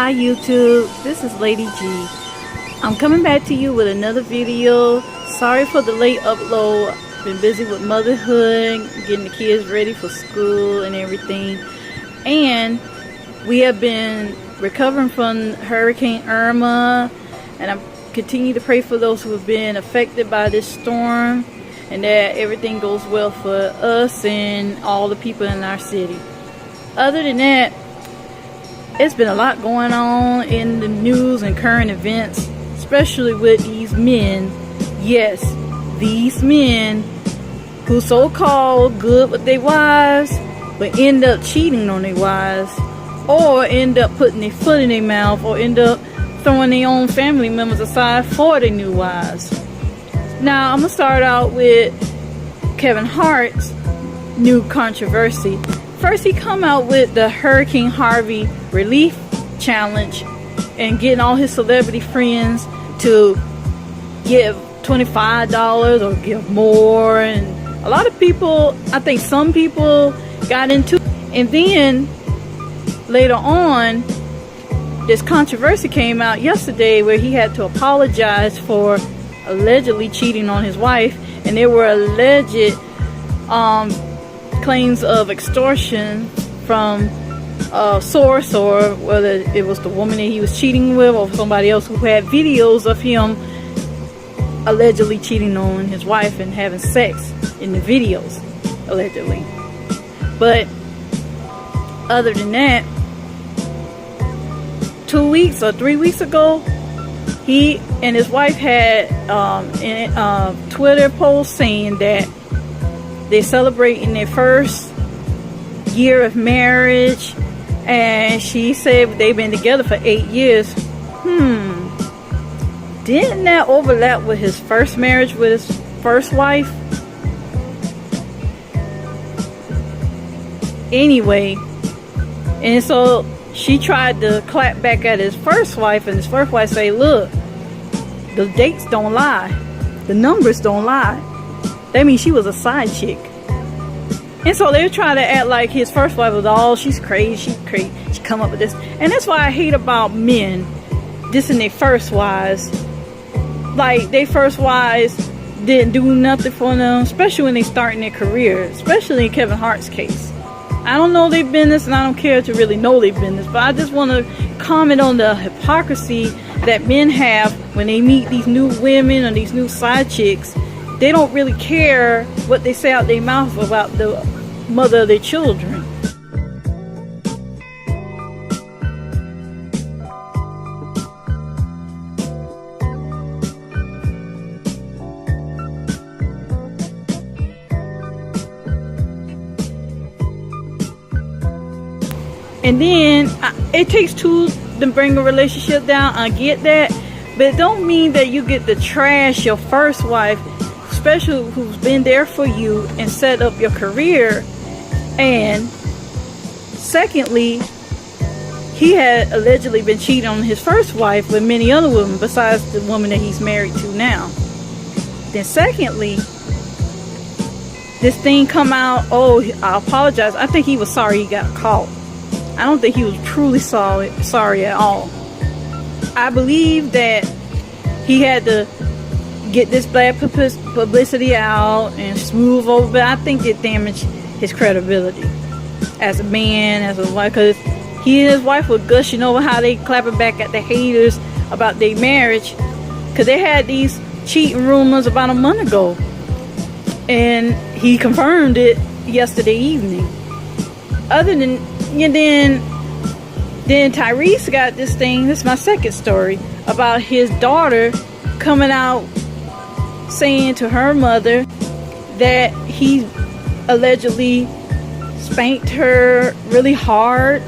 Hi YouTube, this is Lady G. I'm coming back to you with another video. Sorry for the late upload. Been busy with motherhood, getting the kids ready for school and everything. And we have been recovering from Hurricane Irma, and I continue to pray for those who have been affected by this storm, and that everything goes well for us and all the people in our city. Other than that, it's been a lot going on in the news and current events, especially with these men. Yes, these men who so-called good with their wives, but end up cheating on their wives, or end up putting their foot in their mouth, or end up throwing their own family members aside for their new wives. Now, I'm going to start out with Kevin Hart's new controversy. First, he come out with the Hurricane Harvey Relief Challenge and getting all his celebrity friends to give $25 or give more. And a lot of people, I think some people got into it. And then later on, this controversy came out yesterday where he had to apologize for allegedly cheating on his wife, and there were alleged claims of extortion from a source, or whether it was the woman that he was cheating with or somebody else who had videos of him allegedly cheating on his wife and having sex in the videos, allegedly. But other than that, 2 weeks or 3 weeks ago, he and his wife had a Twitter post saying that they're celebrating their first year of marriage, and she said they've been together for 8 years. Didn't that overlap with his first marriage with his first wife? Anyway, and so she tried to clap back at his first wife, and his first wife say, look, the dates don't lie, the numbers don't lie. That means she was a side chick. And so they're trying to act like his first wife was all, she's crazy, she come up with this. And that's why I hate about men dissing their first wives. Like, their first wives didn't do nothing for them, especially when they start in their career, especially in Kevin Hart's case. I don't know their business, and I don't care to really know their business, but I just want to comment on the hypocrisy that men have when they meet these new women or these new side chicks. They don't really care what they say out their mouth about the mother of their children. And then it takes two to bring a relationship down. I get that, but it don't mean that you get to trash your first wife, especially who's been there for you and set up your career. And secondly, he had allegedly been cheating on his first wife with many other women besides the woman that he's married to now. Then secondly, this thing come out, oh, I apologize. I think he was sorry he got caught. I don't think he was truly sorry at all. I believe that he had to get this bad publicity out and smooth over, but I think it damaged his credibility as a man, as a wife, because he and his wife were gushing over how they clapping back at the haters about their marriage, because they had these cheating rumors about a month ago, and he confirmed it yesterday evening. Other than, and then Tyrese got this thing, this is my second story, about his daughter coming out saying to her mother that he allegedly spanked her really hard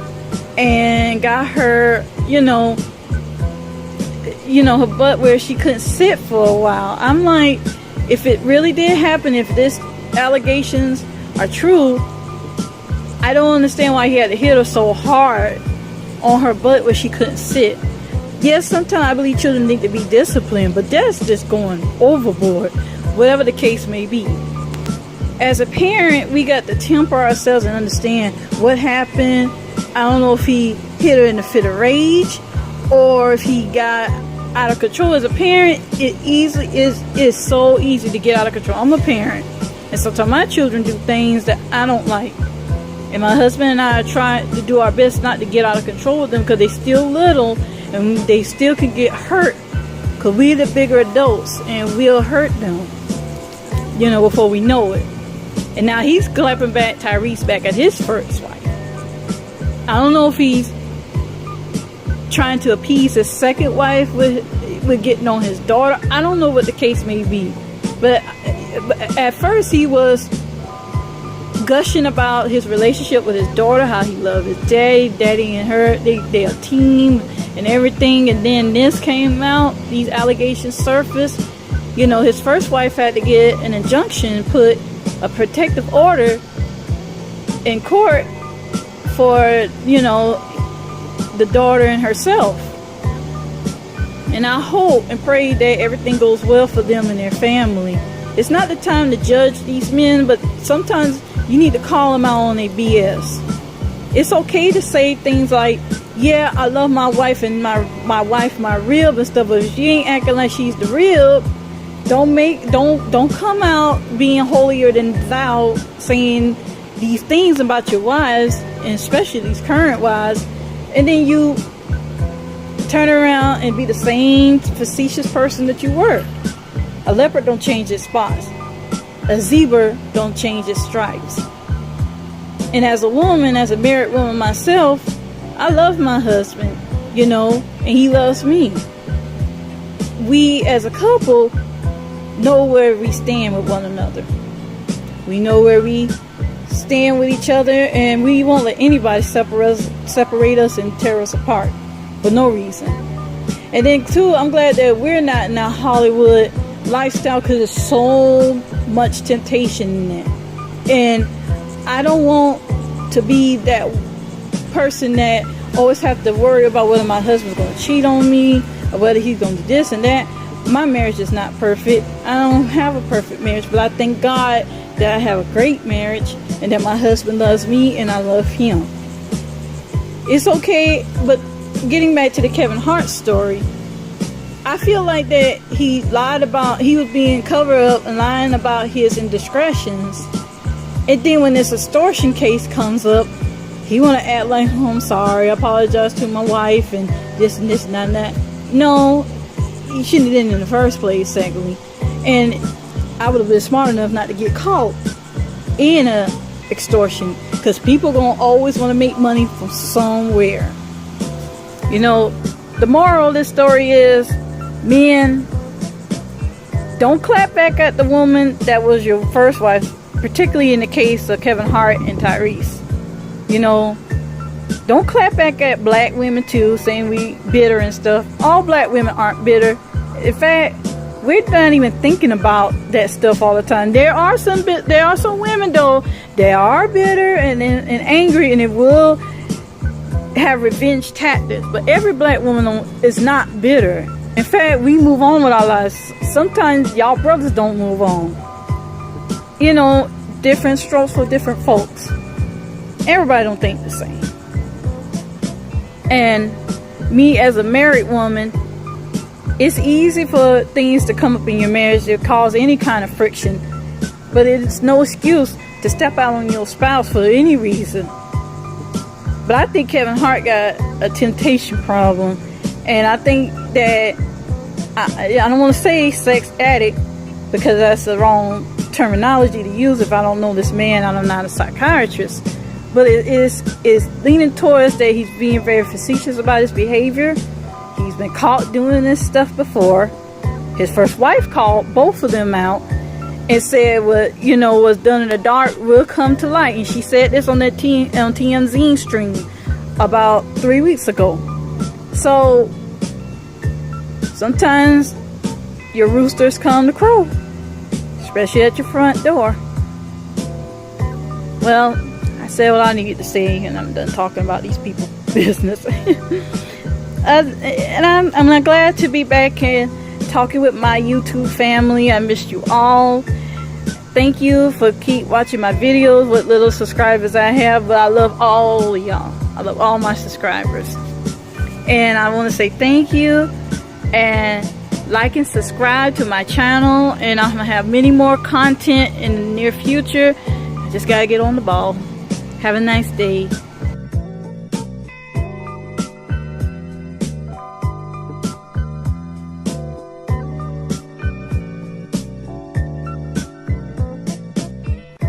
and got her, her butt where she couldn't sit for a while. I'm like, if it really did happen, if this allegations are true, I don't understand why he had to hit her so hard on her butt where she couldn't sit. Yes, sometimes I believe children need to be disciplined, but that's just going overboard, whatever the case may be. As a parent, we got to temper ourselves and understand what happened. I don't know if he hit her in a fit of rage or if he got out of control as a parent, it easily is so easy to get out of control. I'm a parent, and sometimes my children do things that I don't like, and my husband and I try to do our best not to get out of control with them, because they still little and they still can get hurt, because we're the bigger adults and we'll hurt them, you know, before we know it. And now he's clapping back Tyrese back at his first wife. I don't know if he's trying to appease his second wife with getting on his daughter. I don't know what the case may be, but at first he was gushing about his relationship with his daughter, how he loved his daddy and her, they a team and everything. And then this came out, these allegations surfaced. You know, his first wife had to get an injunction and put a protective order in court for, you know, the daughter and herself. And I hope and pray that everything goes well for them and their family. It's not the time to judge these men, but sometimes you need to call them out on their BS. It's okay to say things like, yeah, I love my wife and my wife my rib and stuff, but if she ain't acting like she's the rib, don't come out being holier than thou saying these things about your wives, and especially these current wives, and then you turn around and be the same facetious person that you were. A leopard don't change its spots. A zebra don't change its stripes. And as a woman, as a married woman myself, I love my husband, you know, and he loves me. We as a couple know where we stand with one another. We know where we stand with each other, and we won't let anybody separate us and tear us apart for no reason. And then too, I'm glad that we're not in that Hollywood lifestyle, because there's so much temptation in that. And I don't want to be that person that always have to worry about whether my husband's going to cheat on me or whether he's going to do this and that. My marriage is not perfect. I don't have a perfect marriage, but I thank God that I have a great marriage and that my husband loves me and I love him. It's okay, but getting back to the Kevin Hart story, I feel like that he was being covered up and lying about his indiscretions. And then when this extortion case comes up, he want to act like, oh, I'm sorry, I apologize to my wife and this and this and that and that. No, he shouldn't have done it in the first place, secondly. And I would have been smart enough not to get caught in a extortion, because people gonna always want to make money from somewhere. You know, the moral of this story is, men, don't clap back at the woman that was your first wife, particularly in the case of Kevin Hart and Tyrese. You know, don't clap back at black women too, saying we bitter and stuff. All black women aren't bitter. In fact, we're not even thinking about that stuff all the time. There are some women though, they are bitter and angry, and it will have revenge tactics. But every black woman is not bitter. In fact, we move on with our lives. Sometimes y'all brothers don't move on. You know, different strokes for different folks. Everybody don't think the same. And me as a married woman, it's easy for things to come up in your marriage that cause any kind of friction, but it's no excuse to step out on your spouse for any reason. But I think Kevin Hart got a temptation problem, and I think that I don't want to say sex addict, because that's the wrong terminology to use if I don't know this man. I'm not a psychiatrist, but it is leaning towards that he's being very facetious about his behavior. He's been caught doing this stuff before. His first wife called both of them out and said what, you know, was done in the dark will come to light. And she said this on that on TMZ stream about 3 weeks ago. So sometimes your roosters come to crow, especially at your front door. Well, I said what I needed to say, and I'm done talking about these people's business. And I'm not glad to be back and talking with my YouTube family. I missed you all. Thank you for keep watching my videos, what little subscribers I have. But I love all of y'all. I love all my subscribers. And I want to say thank you, and like and subscribe to my channel, and I'm gonna have many more content in the near future. I just gotta get on the ball. Have a nice day.